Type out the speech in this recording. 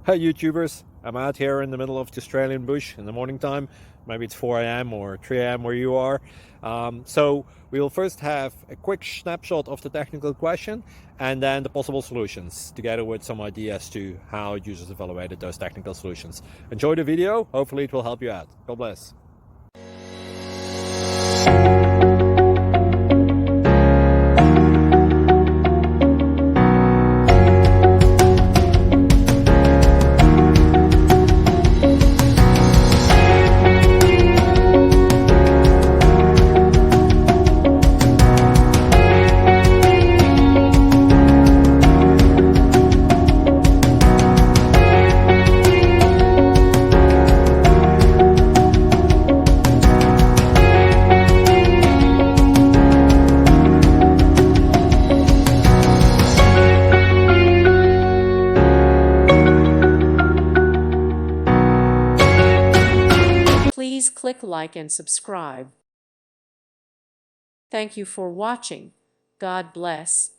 Hi YouTubers, I'm out here in the middle of the Australian bush in the morning time. Maybe it's 4 a.m. or 3 a.m. where you are. So we'll first have a quick snapshot of the technical question and then the possible solutions, together with some ideas to how users evaluated those technical solutions. Enjoy the video, hopefully it will help you out. God bless. Please click like and subscribe. Thank you for watching. God bless.